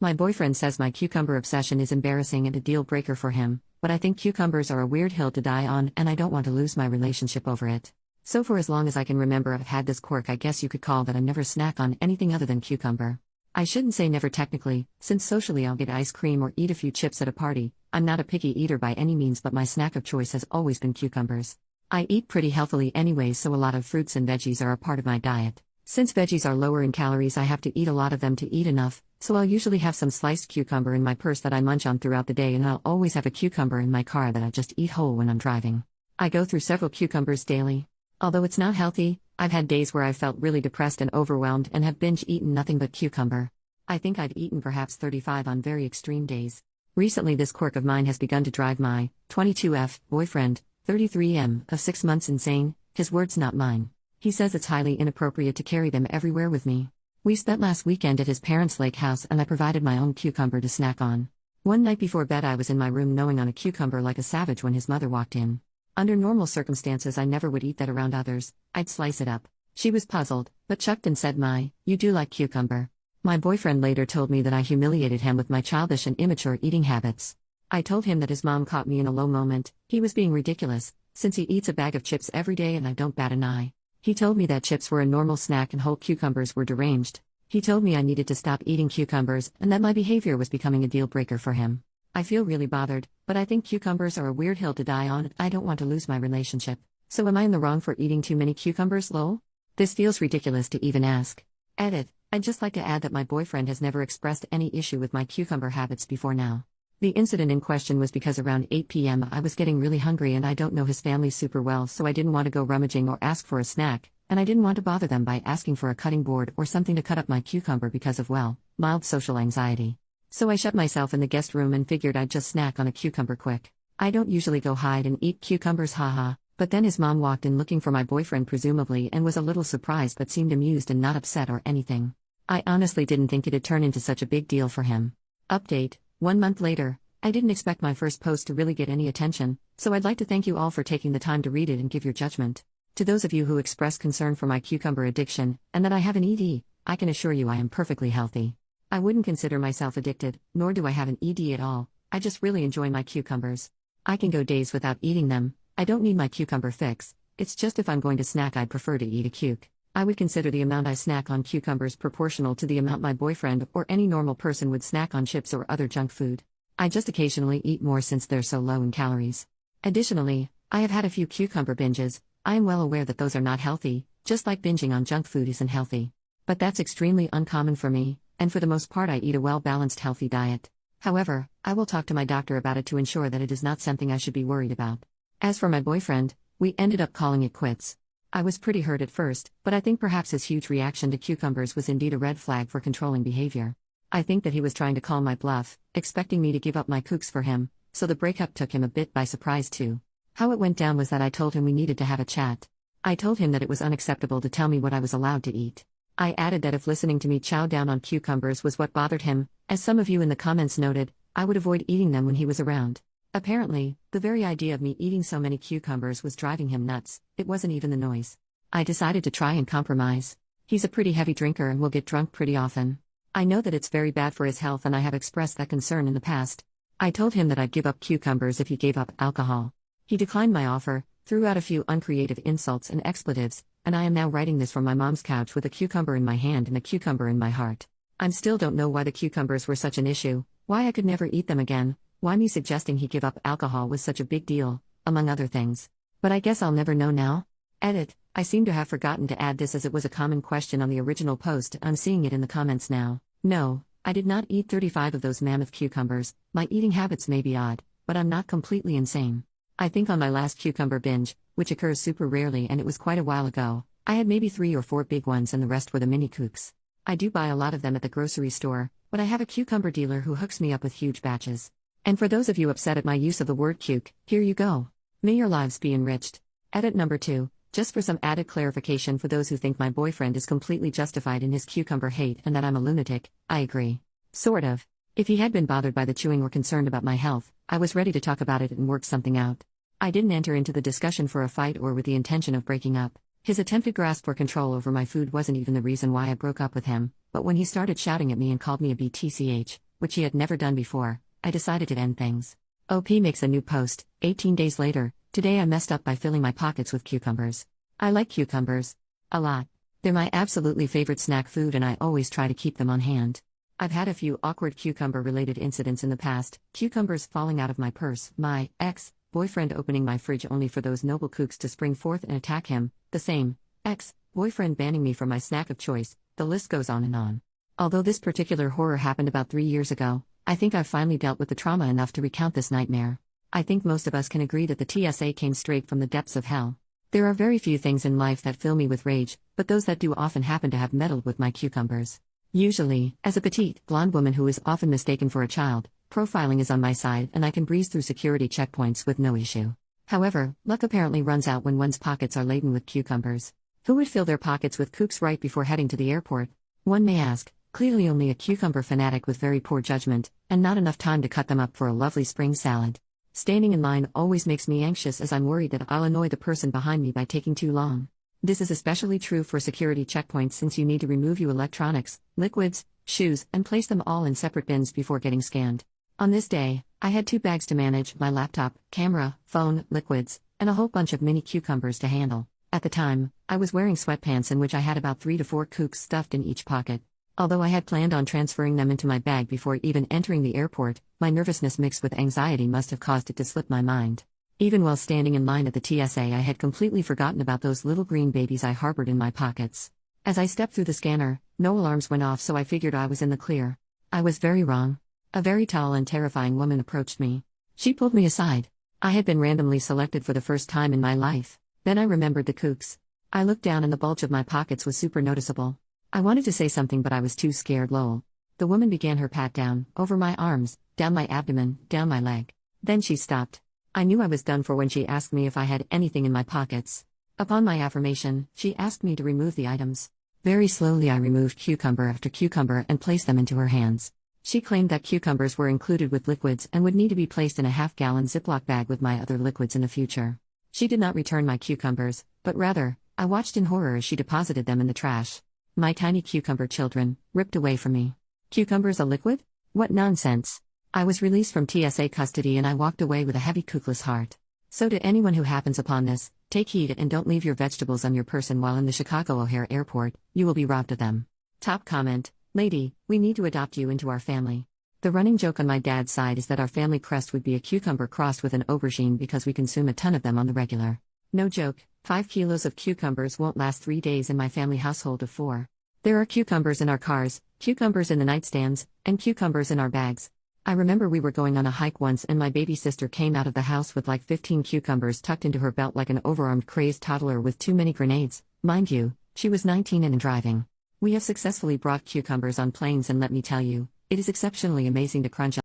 My boyfriend says my cucumber obsession is embarrassing and a deal breaker for him, but I think cucumbers are a weird hill to die on and I don't want to lose my relationship over it. So for as long as I can remember, I've had this quirk I guess you could call that I never snack on anything other than cucumber. I shouldn't say never technically, since socially I'll get ice cream or eat a few chips at a party. I'm not a picky eater by any means, but my snack of choice has always been cucumbers. I eat pretty healthily anyways, so a lot of fruits and veggies are a part of my diet. Since veggies are lower in calories, I have to eat a lot of them to eat enough, so I'll usually have some sliced cucumber in my purse that I munch on throughout the day, and I'll always have a cucumber in my car that I just eat whole when I'm driving. I go through several cucumbers daily. Although it's not healthy, I've had days where I've felt really depressed and overwhelmed and have binge-eaten nothing but cucumber. I think I've eaten perhaps 35 on very extreme days. Recently this quirk of mine has begun to drive my 22F boyfriend, 33M, of 6 months insane, his words not mine. He says it's highly inappropriate to carry them everywhere with me. We spent last weekend at his parents' lake house and I provided my own cucumber to snack on. One night before bed I was in my room gnawing on a cucumber like a savage when his mother walked in. Under normal circumstances I never would eat that around others, I'd slice it up. She was puzzled, but chucked and said, "You do like cucumber." My boyfriend later told me that I humiliated him with my childish and immature eating habits. I told him that his mom caught me in a low moment. He was being ridiculous, since he eats a bag of chips every day and I don't bat an eye. He told me that chips were a normal snack and whole cucumbers were deranged. He told me I needed to stop eating cucumbers and that my behavior was becoming a deal breaker for him. I feel really bothered, but I think cucumbers are a weird hill to die on. I don't want to lose my relationship. So am I in the wrong for eating too many cucumbers, lol? This feels ridiculous to even ask. Edit. I'd just like to add that my boyfriend has never expressed any issue with my cucumber habits before now. The incident in question was because around 8 p.m. I was getting really hungry and I don't know his family super well, so I didn't want to go rummaging or ask for a snack, and I didn't want to bother them by asking for a cutting board or something to cut up my cucumber because of, mild social anxiety. So I shut myself in the guest room and figured I'd just snack on a cucumber quick. I don't usually go hide and eat cucumbers, haha, but then his mom walked in looking for my boyfriend presumably and was a little surprised but seemed amused and not upset or anything. I honestly didn't think it'd turn into such a big deal for him. Update, 1 month later. I didn't expect my first post to really get any attention, so I'd like to thank you all for taking the time to read it and give your judgment. To those of you who expressed concern for my cucumber addiction, and that I have an ED, I can assure you I am perfectly healthy. I wouldn't consider myself addicted, nor do I have an ED at all. I just really enjoy my cucumbers. I can go days without eating them. I don't need my cucumber fix. It's just if I'm going to snack I'd prefer to eat a cuke. I would consider the amount I snack on cucumbers proportional to the amount my boyfriend or any normal person would snack on chips or other junk food. I just occasionally eat more since they're so low in calories. Additionally, I have had a few cucumber binges. I am well aware that those are not healthy, just like binging on junk food isn't healthy. But that's extremely uncommon for me, and for the most part I eat a well-balanced healthy diet. However, I will talk to my doctor about it to ensure that it is not something I should be worried about. As for my boyfriend, we ended up calling it quits. I was pretty hurt at first, but I think perhaps his huge reaction to cucumbers was indeed a red flag for controlling behavior. I think that he was trying to call my bluff, expecting me to give up my kooks for him, so the breakup took him a bit by surprise too. How it went down was that I told him we needed to have a chat. I told him that it was unacceptable to tell me what I was allowed to eat. I added that if listening to me chow down on cucumbers was what bothered him, as some of you in the comments noted, I would avoid eating them when he was around. Apparently, the very idea of me eating so many cucumbers was driving him nuts. It wasn't even the noise. I decided to try and compromise. He's a pretty heavy drinker and will get drunk pretty often. I know that it's very bad for his health and I have expressed that concern in the past. I told him that I'd give up cucumbers if he gave up alcohol. He declined my offer, threw out a few uncreative insults and expletives, and I am now writing this from my mom's couch with a cucumber in my hand and a cucumber in my heart. I still don't know why the cucumbers were such an issue, why I could never eat them again, why me suggesting he give up alcohol was such a big deal, among other things. But I guess I'll never know now. Edit, I seem to have forgotten to add this as it was a common question on the original post. I'm seeing it in the comments now. No, I did not eat 35 of those mammoth cucumbers. My eating habits may be odd, but I'm not completely insane. I think on my last cucumber binge, which occurs super rarely and it was quite a while ago, I had maybe 3 or 4 big ones and the rest were the mini kooks. I do buy a lot of them at the grocery store, but I have a cucumber dealer who hooks me up with huge batches. And for those of you upset at my use of the word cuke, here you go. May your lives be enriched. Edit number 2. Just for some added clarification for those who think my boyfriend is completely justified in his cucumber hate and that I'm a lunatic, I agree. Sort of. If he had been bothered by the chewing or concerned about my health, I was ready to talk about it and work something out. I didn't enter into the discussion for a fight or with the intention of breaking up. His attempted grasp for control over my food wasn't even the reason why I broke up with him, but when he started shouting at me and called me a BTCH, which he had never done before, I decided to end things. OP makes a new post, 18 days later. Today I messed up by filling my pockets with cucumbers. I like cucumbers a lot. They're my absolutely favorite snack food and I always try to keep them on hand. I've had a few awkward cucumber-related incidents in the past, cucumbers falling out of my purse, my ex-boyfriend opening my fridge only for those noble kooks to spring forth and attack him, the same ex-boyfriend banning me from my snack of choice, the list goes on and on. Although this particular horror happened about 3 years ago, I think I've finally dealt with the trauma enough to recount this nightmare. I think most of us can agree that the TSA came straight from the depths of hell. There are very few things in life that fill me with rage, but those that do often happen to have meddled with my cucumbers. Usually, as a petite, blonde woman who is often mistaken for a child, profiling is on my side and I can breeze through security checkpoints with no issue. However, luck apparently runs out when one's pockets are laden with cucumbers. Who would fill their pockets with kooks right before heading to the airport? One may ask, clearly only a cucumber fanatic with very poor judgment, and not enough time to cut them up for a lovely spring salad. Standing in line always makes me anxious as I'm worried that I'll annoy the person behind me by taking too long. This is especially true for security checkpoints since you need to remove your electronics, liquids, shoes, and place them all in separate bins before getting scanned. On this day, I had 2 bags to manage: my laptop, camera, phone, liquids, and a whole bunch of mini cucumbers to handle. At the time, I was wearing sweatpants in which I had about 3 to 4 kooks stuffed in each pocket. Although I had planned on transferring them into my bag before even entering the airport, my nervousness mixed with anxiety must have caused it to slip my mind. Even while standing in line at the TSA, I had completely forgotten about those little green babies I harbored in my pockets. As I stepped through the scanner, no alarms went off, so I figured I was in the clear. I was very wrong. A very tall and terrifying woman approached me. She pulled me aside. I had been randomly selected for the first time in my life. Then I remembered the kooks. I looked down and the bulge of my pockets was super noticeable. I wanted to say something but I was too scared. Lol. The woman began her pat down, over my arms, down my abdomen, down my leg. Then she stopped. I knew I was done for when she asked me if I had anything in my pockets. Upon my affirmation, she asked me to remove the items. Very slowly I removed cucumber after cucumber and placed them into her hands. She claimed that cucumbers were included with liquids and would need to be placed in a half-gallon Ziploc bag with my other liquids in the future. She did not return my cucumbers, but rather, I watched in horror as she deposited them in the trash. My tiny cucumber children, ripped away from me. Cucumbers a liquid? What nonsense. I was released from TSA custody and I walked away with a heavy kookless heart. So to anyone who happens upon this, take heed and don't leave your vegetables on your person while in the Chicago O'Hare Airport, you will be robbed of them. Top comment: Lady, we need to adopt you into our family. The running joke on my dad's side is that our family crest would be a cucumber crossed with an aubergine because we consume a ton of them on the regular. No joke, 5 kilos of cucumbers won't last 3 days in my family household of 4. There are cucumbers in our cars, cucumbers in the nightstands, and cucumbers in our bags. I remember we were going on a hike once and my baby sister came out of the house with like 15 cucumbers tucked into her belt like an overarmed crazed toddler with too many grenades. Mind you, she was 19 and driving. We have successfully brought cucumbers on planes and let me tell you, it is exceptionally amazing to crunch